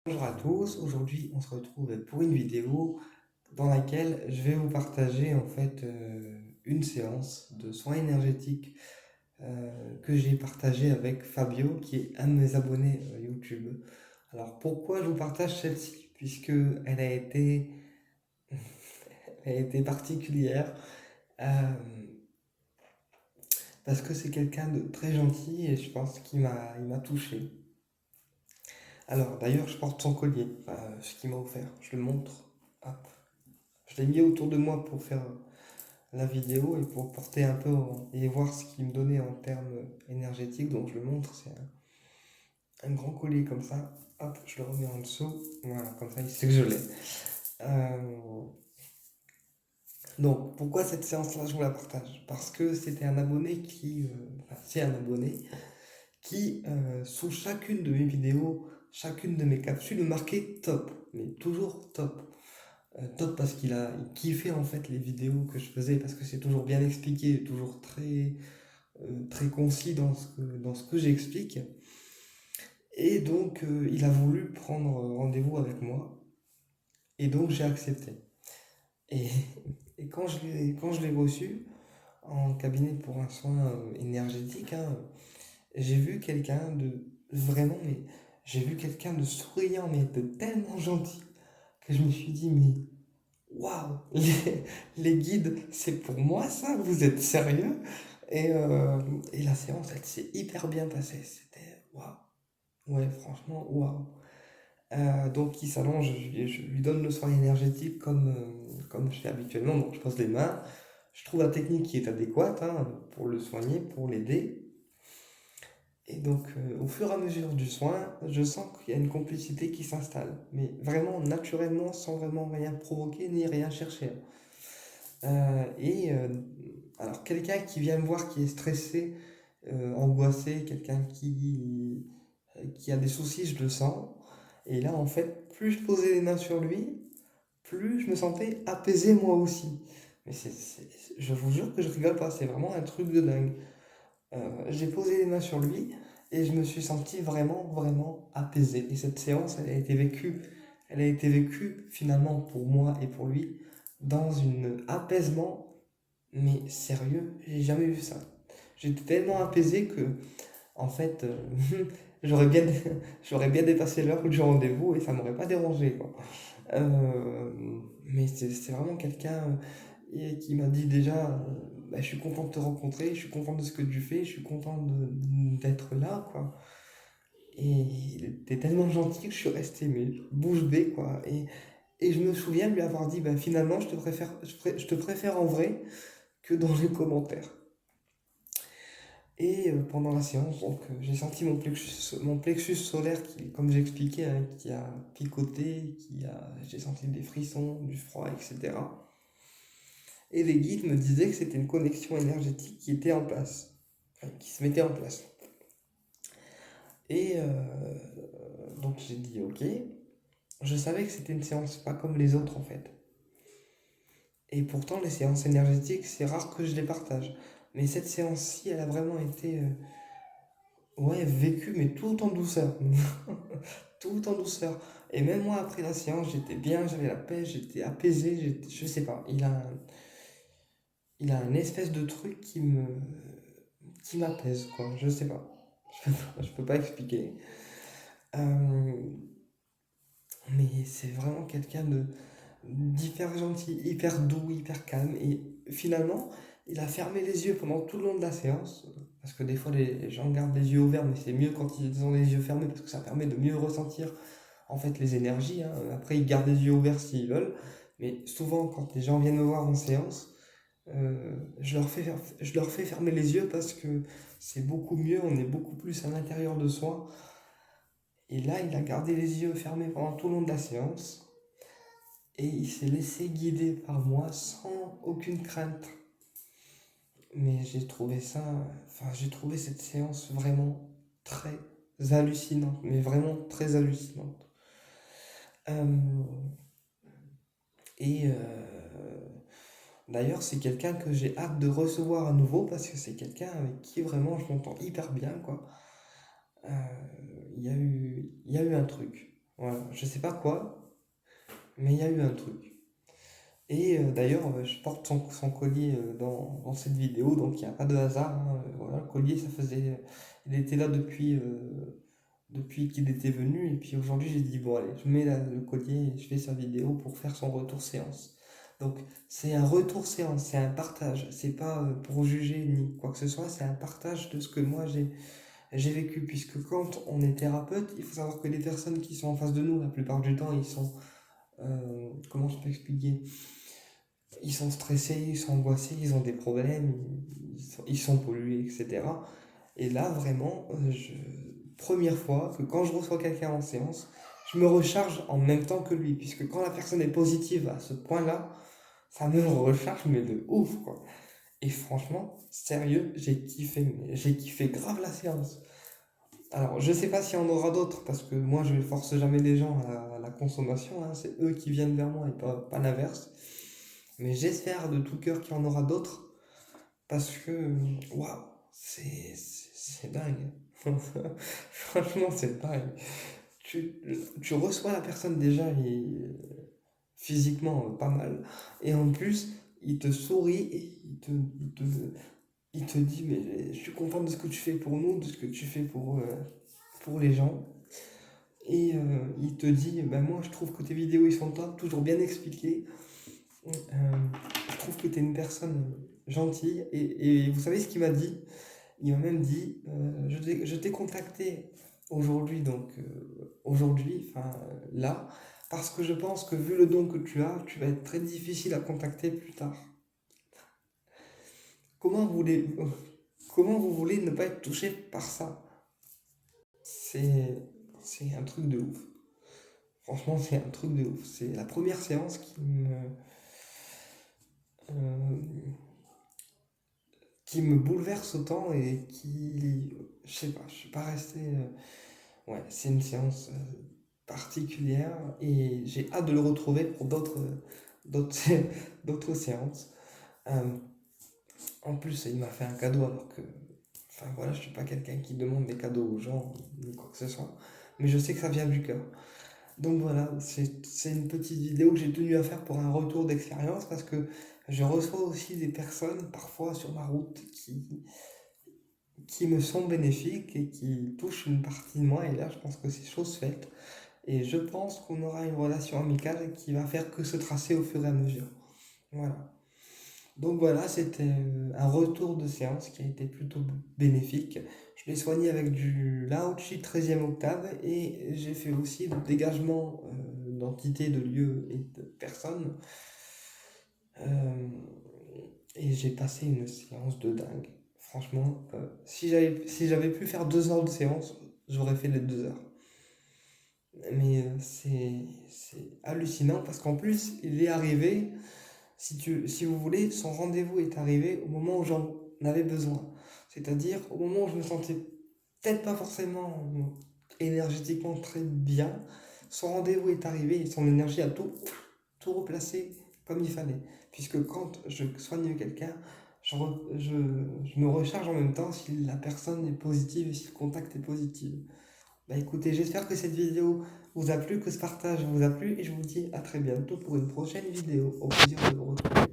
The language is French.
Bonjour à tous, aujourd'hui on se retrouve pour une vidéo dans laquelle je vais vous partager une séance de soins énergétiques que j'ai partagée avec Fabio qui est un de mes abonnés YouTube. Alors pourquoi je vous partage celle-ci? Puisque elle a été particulière, euh, parce que c'est quelqu'un de très gentil et je pense il m'a touché. Alors d'ailleurs je porte son collier, ce qu'il m'a offert, je le montre. Hop. Je l'ai mis autour de moi pour faire la vidéo et pour porter et voir ce qu'il me donnait en termes énergétiques. Donc je le montre, c'est un grand collier comme ça. Hop, je le remets en dessous. Voilà, comme ça il sait que je l'ai. Euh, donc pourquoi cette séance-là je vous la partage? Parce que c'était un abonné c'est un abonné qui, sous chacune de mes vidéos, chacune de mes capsules, me marquait top, mais toujours top. Top parce il kiffait en fait les vidéos que je faisais parce que c'est toujours bien expliqué, toujours très concis dans ce que j'explique. Et donc il a voulu prendre rendez-vous avec moi et donc j'ai accepté. Et, et quand je l'ai reçu en cabinet pour un soin énergétique, hein, j'ai vu quelqu'un de vraiment, mais j'ai vu quelqu'un de souriant, mais de tellement gentil que je me suis dit, mais waouh, les guides, c'est pour moi ça? Vous êtes sérieux? Et la séance, elle s'est hyper bien passée. C'était waouh. Ouais, franchement, waouh. Donc il s'allonge, je lui donne le soin énergétique comme je fais habituellement. Donc je pose les mains. Je trouve la technique qui est adéquate hein, pour le soigner, pour l'aider. Et donc au fur et à mesure du soin, je sens qu'il y a une complicité qui s'installe. Mais vraiment naturellement, sans vraiment rien provoquer ni rien chercher. Euh, et euh, alors, quelqu'un qui vient me voir qui est stressé, angoissé, qui a des soucis, je le sens. Et là, en fait, plus je posais les mains sur lui, plus je me sentais apaisé moi aussi. Mais je vous jure que je rigole pas, c'est vraiment un truc de dingue. J'ai posé les mains sur lui et je me suis senti vraiment apaisé. Et cette séance, elle a été vécue finalement pour moi et pour lui dans un apaisement mais sérieux, j'ai jamais vu ça. J'étais tellement apaisé que, en fait, j'aurais bien, j'aurais bien dépassé l'heure du rendez-vous et ça m'aurait pas dérangé, quoi. Mais c'est vraiment quelqu'un qui m'a dit déjà, bah, je suis content de te rencontrer, je suis content de ce que tu fais, je suis content d'être là, quoi. Et il était tellement gentil que je suis resté mais bouche bée, quoi. Et je me souviens lui avoir dit, bah, finalement, je te préfère en vrai que dans les commentaires. Et pendant la séance, j'ai senti mon plexus solaire qui, comme j'expliquais, hein, qui a picoté, j'ai senti des frissons, du froid, etc. Et les guides me disaient que c'était une connexion énergétique qui était en place, enfin, qui se mettait en place. Et donc j'ai dit ok. Je savais que c'était une séance pas comme les autres en fait. Et pourtant les séances énergétiques, c'est rare que je les partage. Mais cette séance-ci, elle a vraiment été ouais, vécue, mais tout en douceur. Tout en douceur. Et même moi, après la séance, j'étais bien, j'avais la paix, j'étais apaisé, je sais pas. Il a un espèce de truc qui m'apaise, quoi. Je sais pas. Je peux pas expliquer. Euh, mais c'est vraiment quelqu'un d'hyper gentil, hyper doux, hyper calme. Et finalement, il a fermé les yeux pendant tout le long de la séance. Parce que des fois, les gens gardent les yeux ouverts, mais c'est mieux quand ils ont les yeux fermés parce que ça permet de mieux ressentir en fait les énergies. Hein. Après, ils gardent les yeux ouverts s'ils veulent. Mais souvent, quand les gens viennent me voir en séance, je leur fais fermer les yeux parce que c'est beaucoup mieux, on est beaucoup plus à l'intérieur de soi. Et là, il a gardé les yeux fermés pendant tout le long de la séance et il s'est laissé guider par moi sans aucune crainte. Mais j'ai trouvé cette séance vraiment très hallucinante, mais vraiment très hallucinante. Euh, et d'ailleurs, c'est quelqu'un que j'ai hâte de recevoir à nouveau parce que c'est quelqu'un avec qui vraiment je m'entends hyper bien, quoi. Euh, il y a eu un truc. Voilà, je sais pas quoi, mais il y a eu un truc. Et d'ailleurs, je porte son collier dans cette vidéo, donc il n'y a pas de hasard, hein. Voilà, le collier, ça faisait. Il était là depuis qu'il était venu, et puis aujourd'hui, j'ai dit, bon, allez, je mets le collier et je fais sa vidéo pour faire son retour séance. Donc, c'est un retour séance, c'est un partage, c'est pas pour juger ni quoi que ce soit, c'est un partage de ce que moi j'ai vécu, puisque quand on est thérapeute, il faut savoir que les personnes qui sont en face de nous, la plupart du temps, ils sont, comment je peux expliquer? Ils sont stressés, ils sont angoissés, ils ont des problèmes, ils sont pollués, etc. Et là, vraiment, première fois que quand je reçois quelqu'un en séance, je me recharge en même temps que lui, puisque quand la personne est positive à ce point-là, ça me recharge, mais de ouf, quoi. Et franchement, sérieux, j'ai kiffé grave la séance. Alors, je sais pas s'il y en aura d'autres, parce que moi, je ne force jamais les gens à la consommation, hein, c'est eux qui viennent vers moi et pas l'inverse. Mais j'espère de tout cœur qu'il y en aura d'autres, parce que, waouh, c'est dingue. Franchement, c'est dingue. Tu, tu reçois la personne déjà physiquement pas mal, et en plus, il te sourit et il te dit, mais je suis content de ce que tu fais pour nous, de ce que tu fais pour les gens. Et il te dit, ben moi je trouve que tes vidéos ils sont top, toujours bien expliquées. Je trouve que tu es une personne gentille. Et vous savez ce qu'il m'a dit? Il m'a même dit, je t'ai contacté aujourd'hui, donc aujourd'hui, enfin là, parce que je pense que vu le don que tu vas être très difficile à contacter plus tard. Comment vous voulez, comment vous voulez ne pas être touché par ça? C'est, c'est un truc de ouf. Franchement, c'est un truc de ouf. C'est la première séance euh, qui me bouleverse autant et je sais pas, je suis pas resté. Ouais, c'est une séance particulière et j'ai hâte de le retrouver pour d'autres, d'autres séances. Euh, En plus, il m'a fait un cadeau alors que, enfin voilà, je suis pas quelqu'un qui demande des cadeaux aux gens ni quoi que ce soit, mais je sais que ça vient du cœur. Donc voilà, c'est une petite vidéo que j'ai tenu à faire pour un retour d'expérience parce que je reçois aussi des personnes parfois sur ma route qui me sont bénéfiques et qui touchent une partie de moi. Et là, je pense que c'est chose faite. Et je pense qu'on aura une relation amicale qui va faire que se tracer au fur et à mesure. Voilà. Donc voilà, c'était un retour de séance qui a été plutôt bénéfique. Je l'ai soigné avec du Lao-Chi 13e octave et j'ai fait aussi le dégagement d'entités, de lieux et de personnes. Euh, et j'ai passé une séance de dingue. Franchement, si j'avais pu faire 2 heures de séance, j'aurais fait les 2 heures. Mais c'est hallucinant parce qu'en plus, il est arrivé, si vous voulez, son rendez-vous est arrivé au moment où j'en avais besoin. C'est-à-dire au moment où je me sentais peut-être pas forcément énergétiquement très bien, son rendez-vous est arrivé et son énergie a tout replacé comme il fallait. Puisque quand je soigne quelqu'un, je me recharge en même temps si la personne est positive et si le contact est positif. Bah écoutez, j'espère que cette vidéo vous a plu, que ce partage vous a plu et je vous dis à très bientôt pour une prochaine vidéo. Au plaisir de vous retrouver.